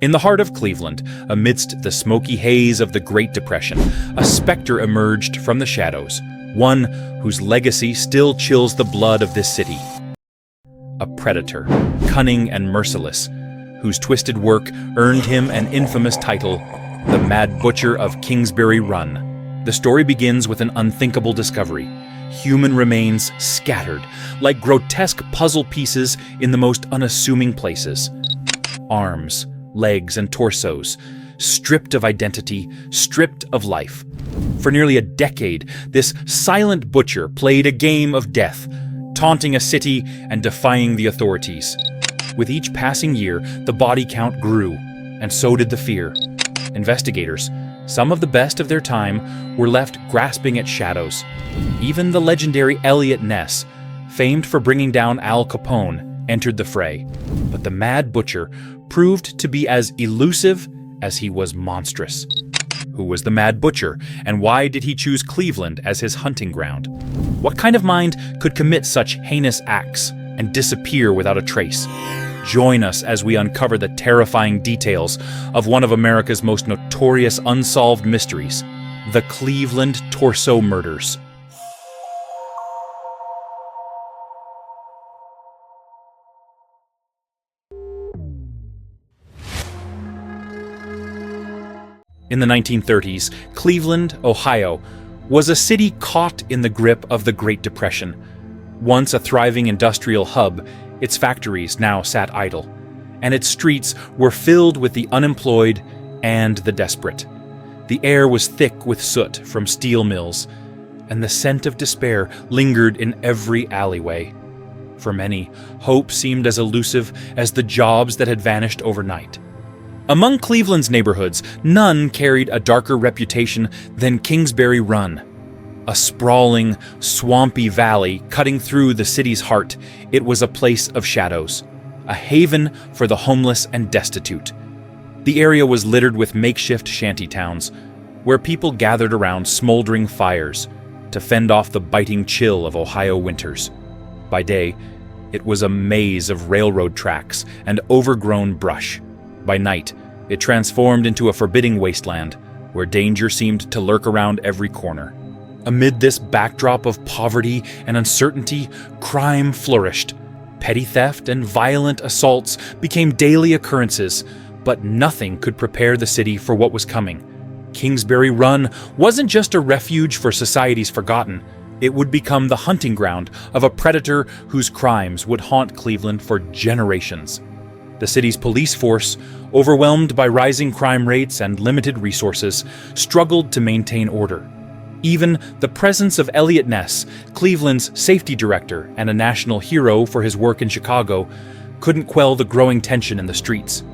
In the heart of Cleveland, amidst the smoky haze of the Great Depression, a specter emerged from the shadows, one whose legacy still chills the blood of this city. A predator, cunning and merciless, whose twisted work earned him an infamous title, the Mad Butcher of Kingsbury Run. The story begins with an unthinkable discovery. Human remains scattered, like grotesque puzzle pieces in the most unassuming places. Arms, legs, and torsos, stripped of identity, stripped of life. For nearly a decade, this silent butcher played a game of death, taunting a city and defying the authorities. With each passing year, the body count grew, and so did the fear. Investigators, some of the best of their time, were left grasping at shadows. Even the legendary Eliot Ness, famed for bringing down Al Capone, entered the fray. But the Mad Butcher proved to be as elusive as he was monstrous. Who was the Mad Butcher, and why did he choose Cleveland as his hunting ground? What kind of mind could commit such heinous acts and disappear without a trace? Join us as we uncover the terrifying details of one of America's most notorious unsolved mysteries, the Cleveland Torso Murders. In the 1930s, Cleveland, Ohio, was a city caught in the grip of the Great Depression. Once a thriving industrial hub, its factories now sat idle, and its streets were filled with the unemployed and the desperate. The air was thick with soot from steel mills, and the scent of despair lingered in every alleyway. For many, hope seemed as elusive as the jobs that had vanished overnight. Among Cleveland's neighborhoods, none carried a darker reputation than Kingsbury Run. A sprawling, swampy valley cutting through the city's heart, it was a place of shadows, a haven for the homeless and destitute. The area was littered with makeshift shantytowns, where people gathered around smoldering fires to fend off the biting chill of Ohio winters. By day, it was a maze of railroad tracks and overgrown brush. By night, it transformed into a forbidding wasteland where danger seemed to lurk around every corner. Amid this backdrop of poverty and uncertainty, crime flourished. Petty theft and violent assaults became daily occurrences, but nothing could prepare the city for what was coming. Kingsbury Run wasn't just a refuge for society's forgotten. It would become the hunting ground of a predator whose crimes would haunt Cleveland for generations. The city's police force, overwhelmed by rising crime rates and limited resources, struggled to maintain order. Even the presence of Eliot Ness, Cleveland's safety director and a national hero for his work in Chicago, couldn't quell the growing tension in the streets.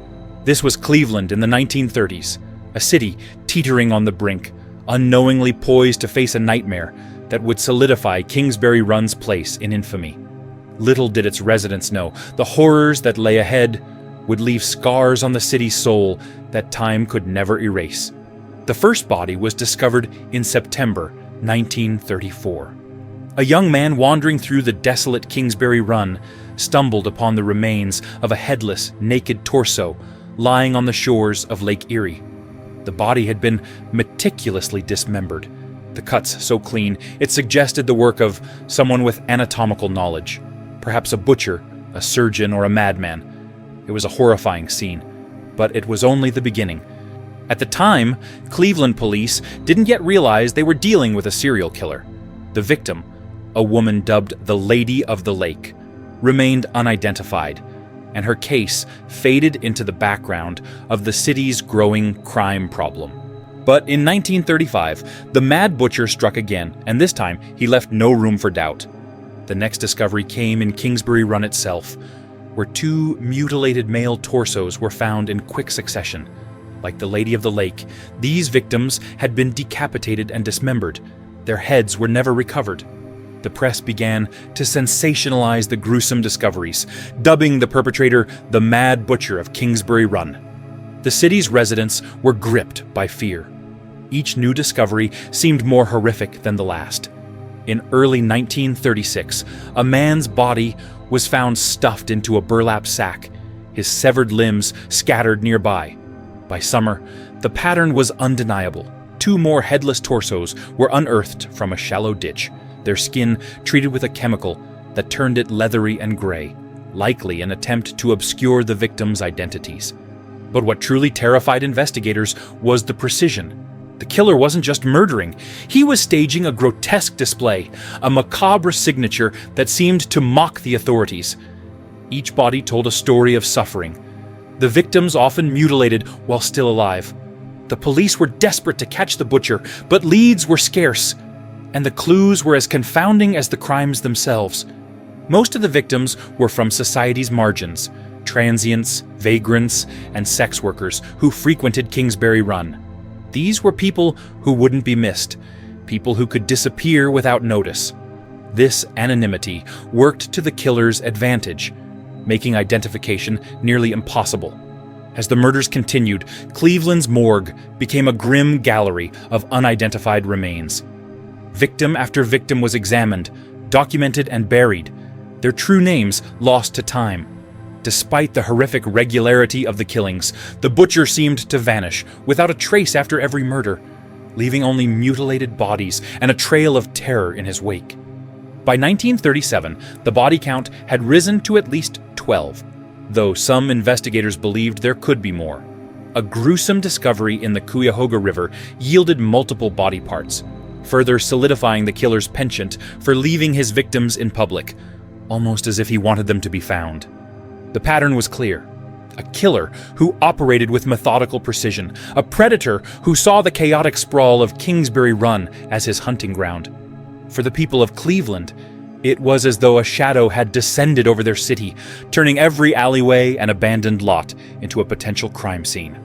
This was Cleveland in the 1930s, a city teetering on the brink, unknowingly poised to face a nightmare that would solidify Kingsbury Run's place in infamy. Little did its residents know the horrors that lay ahead would leave scars on the city's soul that time could never erase. The first body was discovered in September 1934. A young man wandering through the desolate Kingsbury Run stumbled upon the remains of a headless, naked torso lying on the shores of Lake Erie. The body had been meticulously dismembered, the cuts so clean it suggested the work of someone with anatomical knowledge, perhaps a butcher, a surgeon, or a madman. It was a horrifying scene, but it was only the beginning. At the time, Cleveland police didn't yet realize they were dealing with a serial killer. The victim, a woman dubbed the Lady of the Lake, remained unidentified, and her case faded into the background of the city's growing crime problem. But in 1935, the Mad Butcher struck again, and this time he left no room for doubt. The next discovery came in Kingsbury Run itself, where two mutilated male torsos were found in quick succession. Like the Lady of the Lake, these victims had been decapitated and dismembered. Their heads were never recovered. The press began to sensationalize the gruesome discoveries, dubbing the perpetrator the Mad Butcher of Kingsbury Run. The city's residents were gripped by fear. Each new discovery seemed more horrific than the last. In early 1936, a man's body was found stuffed into a burlap sack, his severed limbs scattered nearby. By summer, the pattern was undeniable. 2 more headless torsos were unearthed from a shallow ditch, their skin treated with a chemical that turned it leathery and gray, likely an attempt to obscure the victims' identities. But what truly terrified investigators was the precision. The killer wasn't just murdering, he was staging a grotesque display, a macabre signature that seemed to mock the authorities. Each body told a story of suffering, the victims often mutilated while still alive. The police were desperate to catch the butcher, but leads were scarce, and the clues were as confounding as the crimes themselves. Most of the victims were from society's margins, transients, vagrants, and sex workers who frequented Kingsbury Run. These were people who wouldn't be missed, people who could disappear without notice. This anonymity worked to the killer's advantage, making identification nearly impossible. As the murders continued, Cleveland's morgue became a grim gallery of unidentified remains. Victim after victim was examined, documented, and buried, their true names lost to time. Despite the horrific regularity of the killings, the butcher seemed to vanish without a trace after every murder, leaving only mutilated bodies and a trail of terror in his wake. By 1937, the body count had risen to at least 12, though some investigators believed there could be more. A gruesome discovery in the Cuyahoga River yielded multiple body parts, further solidifying the killer's penchant for leaving his victims in public, almost as if he wanted them to be found. The pattern was clear. A killer who operated with methodical precision, a predator who saw the chaotic sprawl of Kingsbury Run as his hunting ground. For the people of Cleveland, it was as though a shadow had descended over their city, turning every alleyway and abandoned lot into a potential crime scene.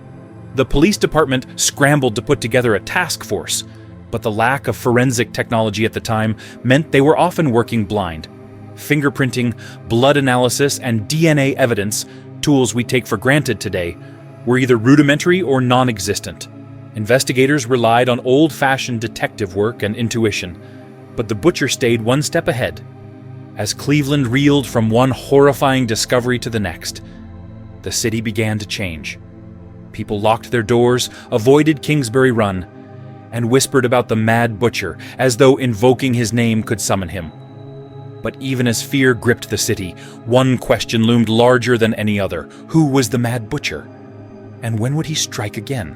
The police department scrambled to put together a task force, but the lack of forensic technology at the time meant they were often working blind. Fingerprinting, blood analysis, and DNA evidence, tools we take for granted today, were either rudimentary or non-existent. Investigators relied on old-fashioned detective work and intuition, but the butcher stayed one step ahead. As Cleveland reeled from one horrifying discovery to the next, the city began to change. People locked their doors, avoided Kingsbury Run, and whispered about the mad butcher as though invoking his name could summon him. But even as fear gripped the city, one question loomed larger than any other. Who was the mad butcher? And when would he strike again?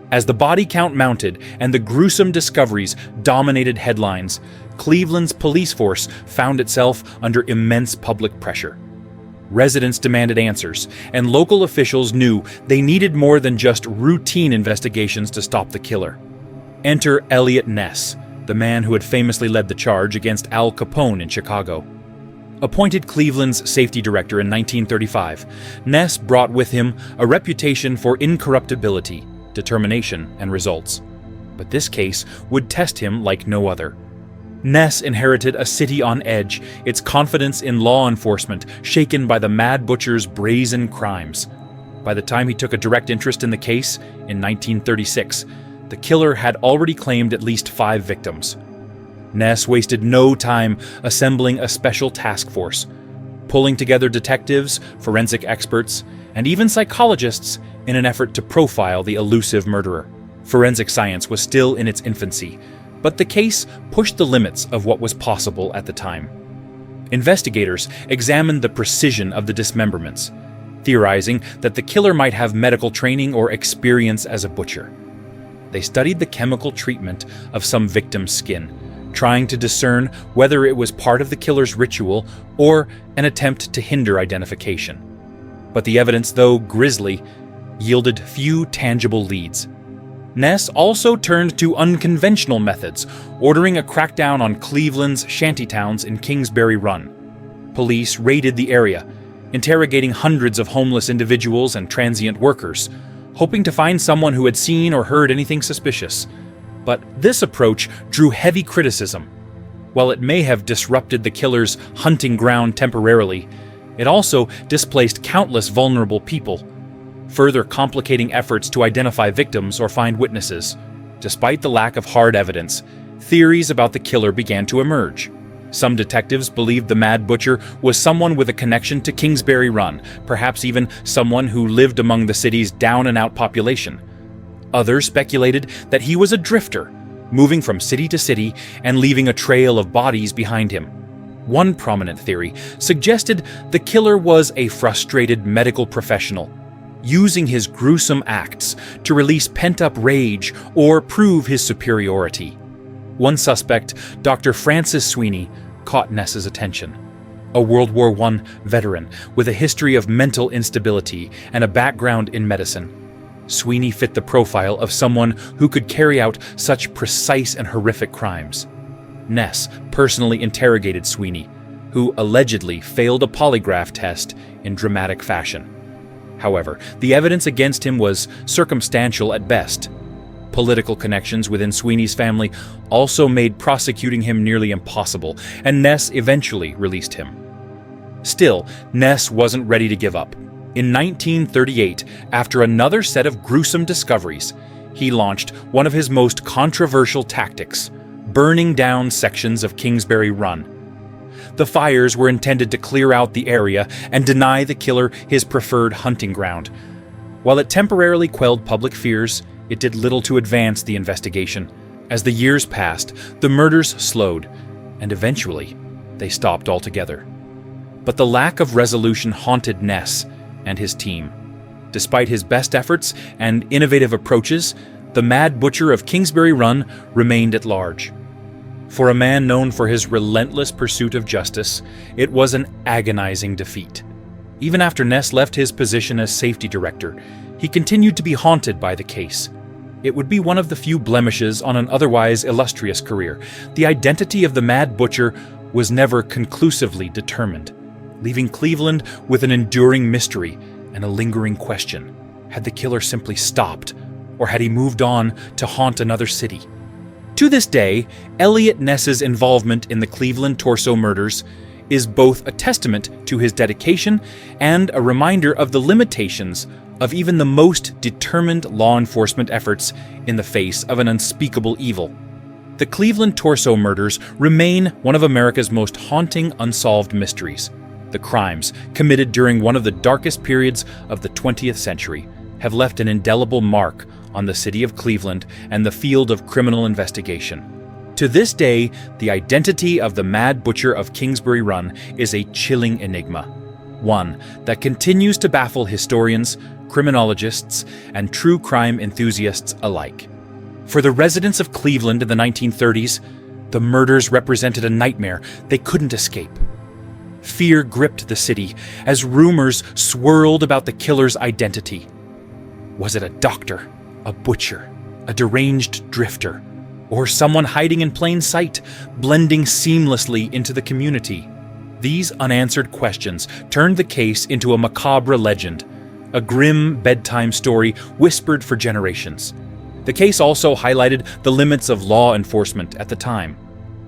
As the body count mounted and the gruesome discoveries dominated headlines, Cleveland's police force found itself under immense public pressure. Residents demanded answers, and local officials knew they needed more than just routine investigations to stop the killer. Enter Eliot Ness, the man who had famously led the charge against Al Capone in Chicago. Appointed Cleveland's safety director in 1935, Ness brought with him a reputation for incorruptibility, determination, and results. But this case would test him like no other. Ness inherited a city on edge, its confidence in law enforcement shaken by the mad butcher's brazen crimes. By the time he took a direct interest in the case, in 1936, the killer had already claimed at least 5 victims. Ness wasted no time assembling a special task force, pulling together detectives, forensic experts, and even psychologists in an effort to profile the elusive murderer. Forensic science was still in its infancy, but the case pushed the limits of what was possible at the time. Investigators examined the precision of the dismemberments, theorizing that the killer might have medical training or experience as a butcher. They studied the chemical treatment of some victim's skin, trying to discern whether it was part of the killer's ritual or an attempt to hinder identification. But the evidence, though grisly, yielded few tangible leads. Ness also turned to unconventional methods, ordering a crackdown on Cleveland's shantytowns in Kingsbury Run. Police raided the area, interrogating hundreds of homeless individuals and transient workers, hoping to find someone who had seen or heard anything suspicious. But this approach drew heavy criticism. While it may have disrupted the killer's hunting ground temporarily, it also displaced countless vulnerable people, further complicating efforts to identify victims or find witnesses. Despite the lack of hard evidence, theories about the killer began to emerge. Some detectives believed the Mad Butcher was someone with a connection to Kingsbury Run, perhaps even someone who lived among the city's down-and-out population. Others speculated that he was a drifter, moving from city to city and leaving a trail of bodies behind him. One prominent theory suggested the killer was a frustrated medical professional, using his gruesome acts to release pent-up rage or prove his superiority. One suspect, Dr. Francis Sweeney, caught Ness's attention. A World War I veteran with a history of mental instability and a background in medicine, Sweeney fit the profile of someone who could carry out such precise and horrific crimes. Ness personally interrogated Sweeney, who allegedly failed a polygraph test in dramatic fashion. However, the evidence against him was circumstantial at best. Political connections within Sweeney's family also made prosecuting him nearly impossible, and Ness eventually released him. Still, Ness wasn't ready to give up. In 1938, after another set of gruesome discoveries, he launched one of his most controversial tactics, burning down sections of Kingsbury Run. The fires were intended to clear out the area and deny the killer his preferred hunting ground. While it temporarily quelled public fears, it did little to advance the investigation. As the years passed, the murders slowed, and eventually, they stopped altogether. But the lack of resolution haunted Ness and his team. Despite his best efforts and innovative approaches, the Mad Butcher of Kingsbury Run remained at large. For a man known for his relentless pursuit of justice, it was an agonizing defeat. Even after Ness left his position as safety director, he continued to be haunted by the case. It would be one of the few blemishes on an otherwise illustrious career. The identity of the Mad Butcher was never conclusively determined, leaving Cleveland with an enduring mystery and a lingering question. Had the killer simply stopped, or had he moved on to haunt another city? To this day, Eliot Ness's involvement in the Cleveland torso murders is both a testament to his dedication and a reminder of the limitations of even the most determined law enforcement efforts in the face of an unspeakable evil. The Cleveland torso murders remain one of America's most haunting unsolved mysteries. The crimes, committed during one of the darkest periods of the 20th century, have left an indelible mark on the city of Cleveland and the field of criminal investigation. To this day, the identity of the Mad Butcher of Kingsbury Run is a chilling enigma, one that continues to baffle historians, criminologists, and true crime enthusiasts alike. For the residents of Cleveland in the 1930s, the murders represented a nightmare they couldn't escape. Fear gripped the city as rumors swirled about the killer's identity. Was it a doctor, a butcher, a deranged drifter, or someone hiding in plain sight, blending seamlessly into the community? These unanswered questions turned the case into a macabre legend, a grim bedtime story whispered for generations. The case also highlighted the limits of law enforcement at the time.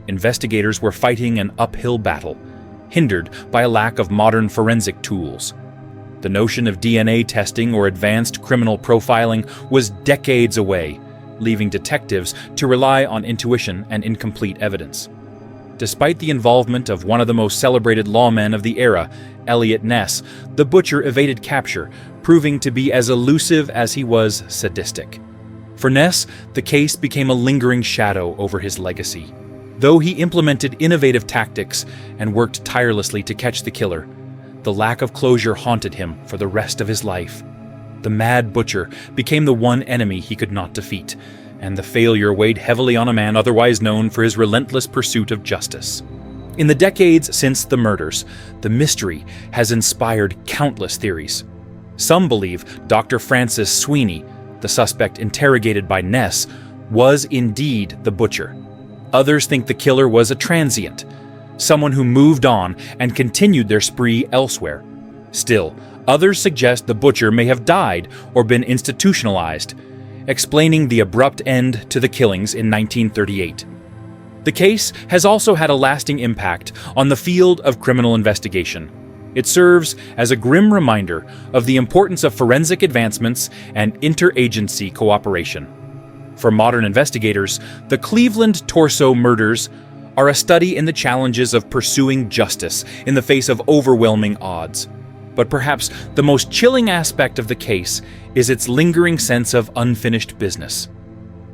Investigators were fighting an uphill battle, hindered by a lack of modern forensic tools. The notion of DNA testing or advanced criminal profiling was decades away, leaving detectives to rely on intuition and incomplete evidence. Despite the involvement of one of the most celebrated lawmen of the era, Eliot Ness, the butcher evaded capture, proving to be as elusive as he was sadistic. For Ness, the case became a lingering shadow over his legacy. Though he implemented innovative tactics and worked tirelessly to catch the killer, the lack of closure haunted him for the rest of his life. The Mad Butcher became the one enemy he could not defeat, and the failure weighed heavily on a man otherwise known for his relentless pursuit of justice. In the decades since the murders, the mystery has inspired countless theories. Some believe Dr. Francis Sweeney, the suspect interrogated by Ness, was indeed the butcher. Others think the killer was a transient, someone who moved on and continued their spree elsewhere. Still, others suggest the butcher may have died or been institutionalized, explaining the abrupt end to the killings in 1938. The case has also had a lasting impact on the field of criminal investigation. It serves as a grim reminder of the importance of forensic advancements and interagency cooperation. For modern investigators, the Cleveland torso murders are a study in the challenges of pursuing justice in the face of overwhelming odds. But perhaps the most chilling aspect of the case is its lingering sense of unfinished business.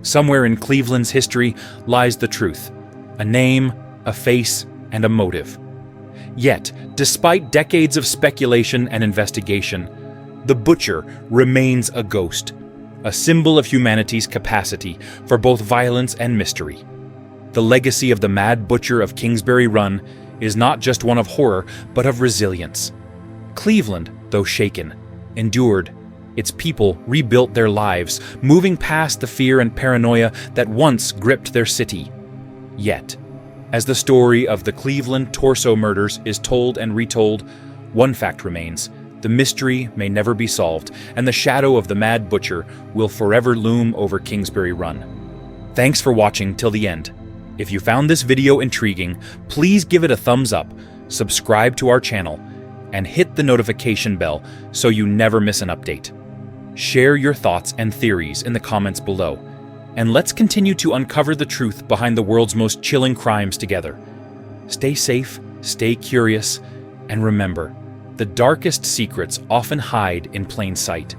Somewhere in Cleveland's history lies the truth, a name, a face, and a motive. Yet, despite decades of speculation and investigation, the butcher remains a ghost, a symbol of humanity's capacity for both violence and mystery. The legacy of the Mad Butcher of Kingsbury Run is not just one of horror, but of resilience. Cleveland, though shaken, endured. Its people rebuilt their lives, moving past the fear and paranoia that once gripped their city. Yet, as the story of the Cleveland torso murders is told and retold, one fact remains: the mystery may never be solved, and the shadow of the Mad Butcher will forever loom over Kingsbury Run. Thanks for watching till the end. If you found this video intriguing, please give it a thumbs up, subscribe to our channel, and hit the notification bell so you never miss an update. Share your thoughts and theories in the comments below, and let's continue to uncover the truth behind the world's most chilling crimes together. Stay safe, stay curious, and remember, the darkest secrets often hide in plain sight.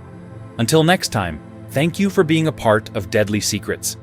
Until next time, thank you for being a part of Deadly Secrets.